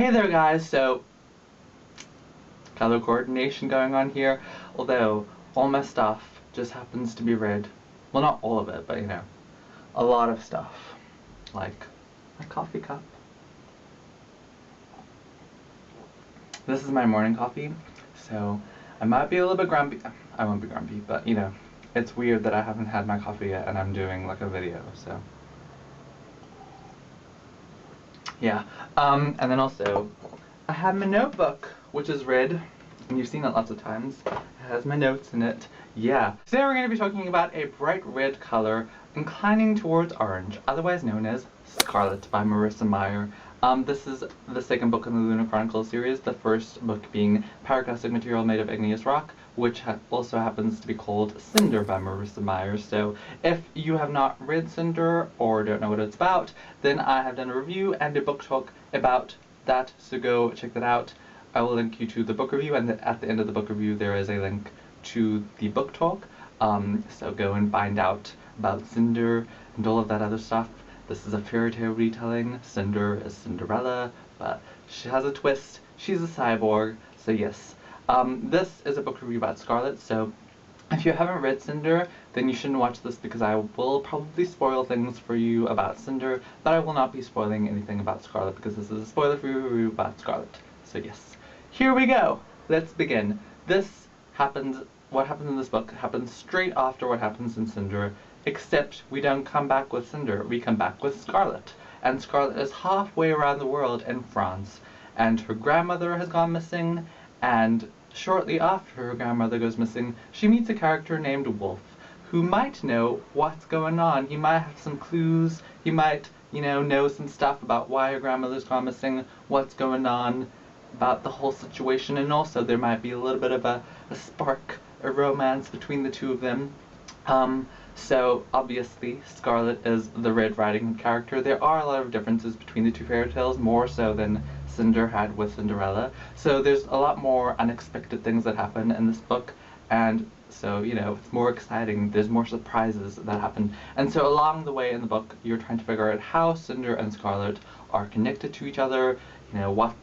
Hey there guys, so color coordination going on here, although all my stuff just happens to be red. Well, not all of it, but you know, a lot of stuff. Like my coffee cup. This is my morning coffee, so I might be a little bit grumpy. I won't be grumpy, but you know, it's weird that I haven't had my coffee yet and I'm doing like a video, so. Yeah, and then also, I have my notebook, which is red, and you've seen it lots of times. It has my notes in it. Yeah. Today we're going to be talking about a bright red color inclining towards orange, otherwise known as Scarlet by Marissa Meyer. This is the second book in the Lunar Chronicles series, the first book being Pyroclastic Material Made of Igneous Rock, which also happens to be called Cinder by Marissa Meyer. So if you have not read Cinder or don't know what it's about, then I have done a review and a book talk about that, so go check that out. I will link you to the book review, and at the end of the book review there is a link to the book talk. So go and find out about Cinder and all of that other stuff. This is a fairy tale retelling. Cinder is Cinderella, but she has a twist. She's a cyborg, so yes. This is a book review about Scarlet, so if you haven't read Cinder, then you shouldn't watch this because I will probably spoil things for you about Cinder, but I will not be spoiling anything about Scarlet because this is a spoiler-free review about Scarlet. So yes, here we go. Let's begin. What happens in this book happens straight after what happens in Cinder, except we don't come back with Cinder, we come back with Scarlet. And Scarlet is halfway around the world in France, and her grandmother has gone missing, and shortly after her grandmother goes missing, she meets a character named Wolf, who might know what's going on. He might have some clues, he might, you know some stuff about why her grandmother's gone missing, what's going on about the whole situation, and also there might be a little bit of a spark, a romance between the two of them. So obviously Scarlet is the Red Riding Hood character. There are a lot of differences between the two fairy tales, more so than Cinder had with Cinderella. So there's a lot more unexpected things that happen in this book, and so, you know, it's more exciting. There's more surprises that happen. And so along the way in the book, you're trying to figure out how Cinder and Scarlet are connected to each other. You know,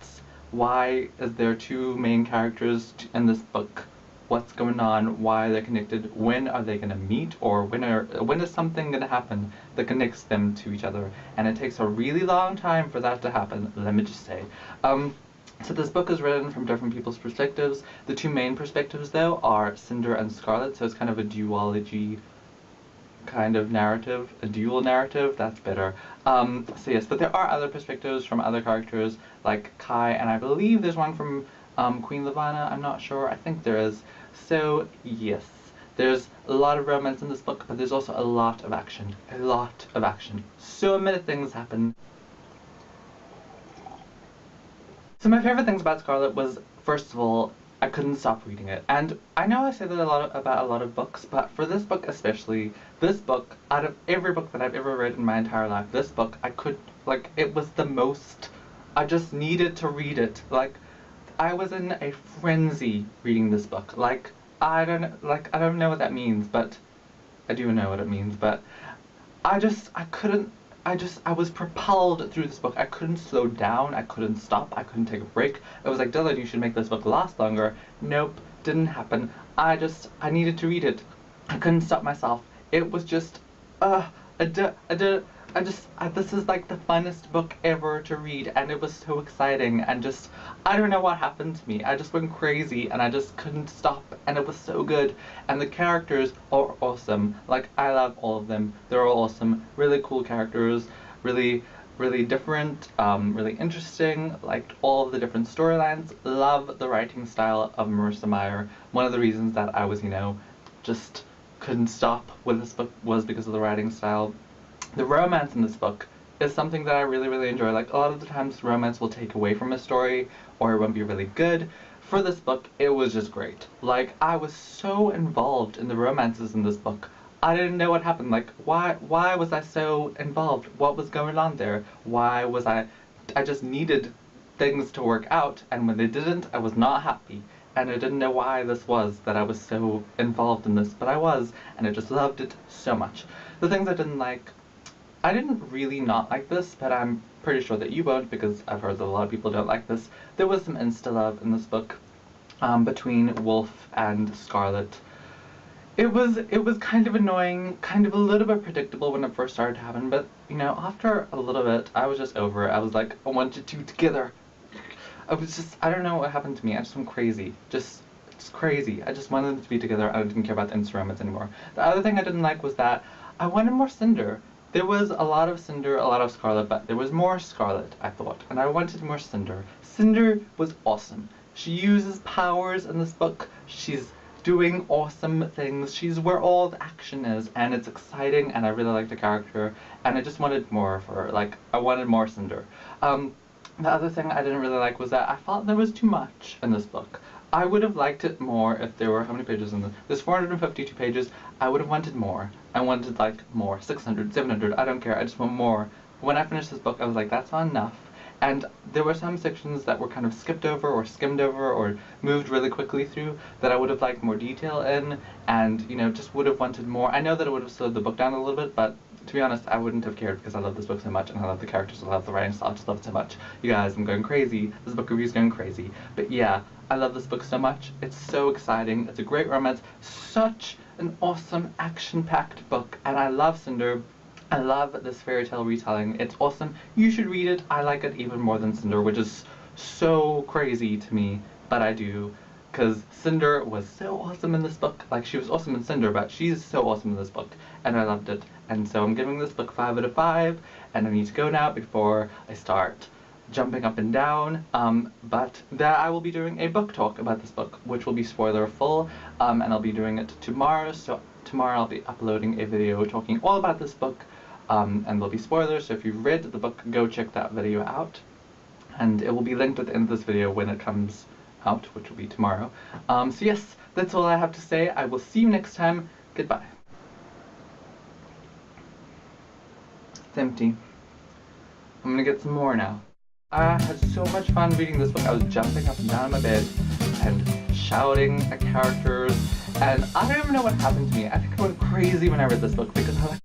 why is there two main characters in this book? What's going on, why they're connected, when are they going to meet, or when is something going to happen that connects them to each other. And it takes a really long time for that to happen, let me just say. So this book is written from different people's perspectives. The two main perspectives, though, are Cinder and Scarlet, so it's kind of a duology kind of narrative, a dual narrative, that's better. So yes, but there are other perspectives from other characters, like Kai, and I believe there's one from Queen Lavanna, I'm not sure, I think there is. So yes, there's a lot of romance in this book, but there's also a lot of action. A lot of action. So many things happen. So my favorite things about Scarlet was, first of all, I couldn't stop reading it. And I know I say that about a lot of books, but for this book especially, this book, out of every book that I've ever read in my entire life, this book, it was the most, I just needed to read it. Like, I was in a frenzy reading this book. I don't know what that means, but I do know what it means, but I was propelled through this book. I couldn't slow down, I couldn't stop, I couldn't take a break. I was like, Dylan, you should make this book last longer. Nope, didn't happen. I needed to read it. I couldn't stop myself. It was just, this is like the funnest book ever to read, and it was so exciting, and just, I don't know what happened to me. I just went crazy, and I just couldn't stop, and it was so good. And the characters are awesome. Like, I love all of them. They're all awesome. Really cool characters. Really, really different. Really interesting. Liked all of the different storylines. Love the writing style of Marissa Meyer. One of the reasons that I was, just couldn't stop with this book was because of the writing style. The romance in this book is something that I really, really enjoy. Like, a lot of the times romance will take away from a story, or it won't be really good. For this book, it was just great. Like, I was so involved in the romances in this book. I didn't know what happened. Like, why was I so involved? What was going on there? I just needed things to work out, and when they didn't, I was not happy. And I didn't know why this was, that I was so involved in this, but I was, and I just loved it so much. The things I didn't like, I didn't really not like this, but I'm pretty sure that you won't because I've heard that a lot of people don't like this. There was some insta-love in this book between Wolf and Scarlet. It was kind of annoying, kind of a little bit predictable when it first started to happen, but you know, after a little bit, I was just over it. I was like, I want you two together. I don't know what happened to me. I just went crazy. Just crazy. I just wanted them to be together. I didn't care about the instant romance anymore. The other thing I didn't like was that I wanted more Cinder. There was a lot of Cinder, a lot of Scarlet, but there was more Scarlet, I thought, and I wanted more Cinder. Cinder was awesome. She uses powers in this book. She's doing awesome things. She's where all the action is, and it's exciting, and I really like the character, and I just wanted more of her. Like, I wanted more Cinder. The other thing I didn't really like was that I felt there was too much in this book. I would have liked it more if there were, how many pages in this? There's 452 pages. I would have wanted more. I wanted, like, more. 600, 700, I don't care. I just want more. When I finished this book, I was like, that's not enough. And there were some sections that were kind of skipped over or skimmed over or moved really quickly through that I would have liked more detail in, and, you know, just would have wanted more. I know that it would have slowed the book down a little bit, but to be honest, I wouldn't have cared because I love this book so much, and I love the characters, I love the writing style, I just love it so much. You guys, I'm going crazy. This book review's going crazy. But yeah, I love this book so much. It's so exciting. It's a great romance. Such an awesome, action-packed book, and I love Cinder. I love this fairy tale retelling. It's awesome. You should read it. I like it even more than Cinder, which is so crazy to me, but I do. Because Cinder was so awesome in this book. Like, she was awesome in Cinder, but she's so awesome in this book, and I loved it. And so I'm giving this book 5 out of 5, and I need to go now before I start jumping up and down. But that I will be doing a book talk about this book, which will be spoiler full, and I'll be doing it tomorrow. So tomorrow I'll be uploading a video talking all about this book, and there'll be spoilers. So if you've read the book, go check that video out, and it will be linked at the end of this video when it comes out, which will be tomorrow. So yes, that's all I have to say. I will see you next time. Goodbye. It's empty. I'm gonna get some more now. I had so much fun reading this book. I was jumping up and down in my bed and shouting at characters, and I don't even know what happened to me. I think I went crazy when I read this book because I